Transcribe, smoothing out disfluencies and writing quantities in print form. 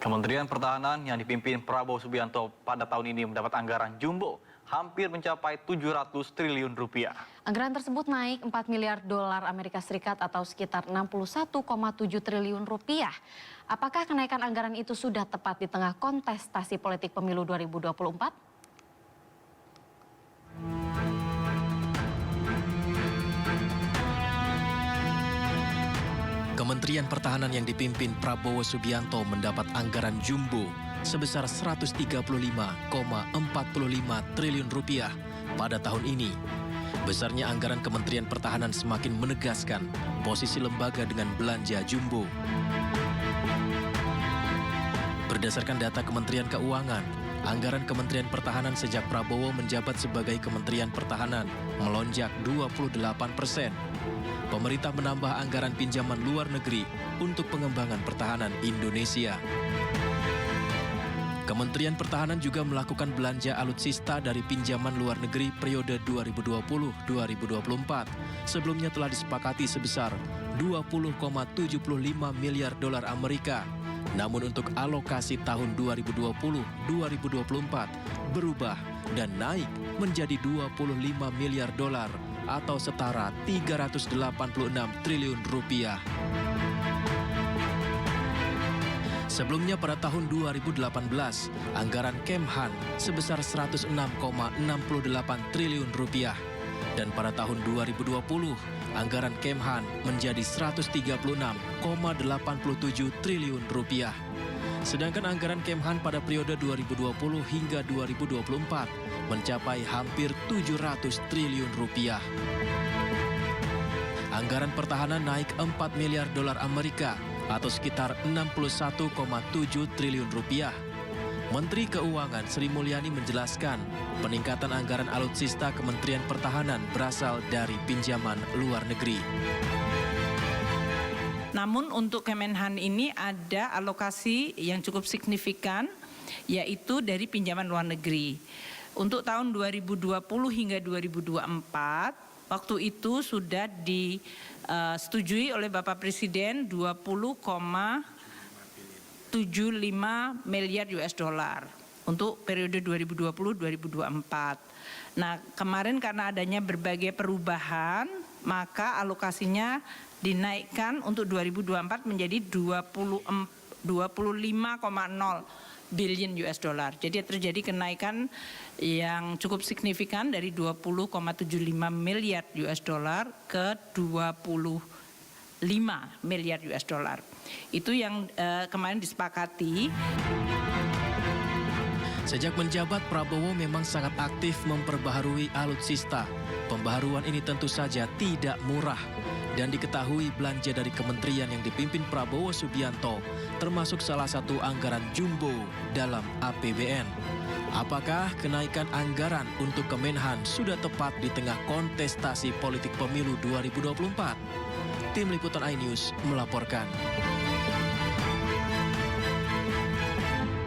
Kementerian Pertahanan yang dipimpin Prabowo Subianto pada tahun ini mendapat anggaran jumbo hampir mencapai 700 triliun rupiah. Anggaran tersebut naik 4 miliar dolar Amerika Serikat atau sekitar 61,7 triliun rupiah. Apakah kenaikan anggaran itu sudah tepat di tengah kontestasi politik pemilu 2024? Kementerian Pertahanan yang dipimpin Prabowo Subianto mendapat anggaran jumbo sebesar 135,45 triliun rupiah pada tahun ini. Besarnya anggaran Kementerian Pertahanan semakin menegaskan posisi lembaga dengan belanja jumbo. Berdasarkan data Kementerian Keuangan, anggaran Kementerian Pertahanan sejak Prabowo menjabat sebagai Kementerian Pertahanan melonjak 28%. Pemerintah menambah anggaran pinjaman luar negeri untuk pengembangan pertahanan Indonesia. Kementerian Pertahanan juga melakukan belanja alutsista dari pinjaman luar negeri periode 2020-2024. Sebelumnya telah disepakati sebesar 20,75 miliar dolar Amerika. Namun untuk alokasi tahun 2020-2024 berubah dan naik menjadi 25 miliar dolar atau setara 386 triliun rupiah. Sebelumnya pada tahun 2018, anggaran Kemhan sebesar 106,68 triliun rupiah. Dan pada tahun 2020, anggaran Kemhan menjadi 136,87 triliun rupiah. Sedangkan anggaran Kemhan pada periode 2020 hingga 2024 mencapai hampir 700 triliun rupiah. Anggaran pertahanan naik 4 miliar dolar Amerika atau sekitar 61,7 triliun rupiah. Menteri Keuangan Sri Mulyani menjelaskan peningkatan anggaran alutsista Kementerian Pertahanan berasal dari pinjaman luar negeri. Namun untuk Kemenhan ini ada alokasi yang cukup signifikan, yaitu dari pinjaman luar negeri. Untuk tahun 2020 hingga 2024, waktu itu sudah disetujui oleh Bapak Presiden 20,75 miliar US dollar untuk periode 2020-2024. Nah, kemarin karena adanya berbagai perubahan, maka alokasinya dinaikkan untuk 2024 menjadi 25,0 billion US dollar. Jadi terjadi kenaikan yang cukup signifikan dari 20,75 miliar US dollar ke 25 miliar US dollar. Itu yang kemarin disepakati. Sejak menjabat, Prabowo memang sangat aktif memperbaharui alutsista. Pembaharuan ini tentu saja tidak murah. Dan diketahui belanja dari kementerian yang dipimpin Prabowo Subianto termasuk salah satu anggaran jumbo dalam APBN. Apakah kenaikan anggaran untuk Kemenhan sudah tepat di tengah kontestasi politik pemilu 2024? Tim Liputan iNews melaporkan.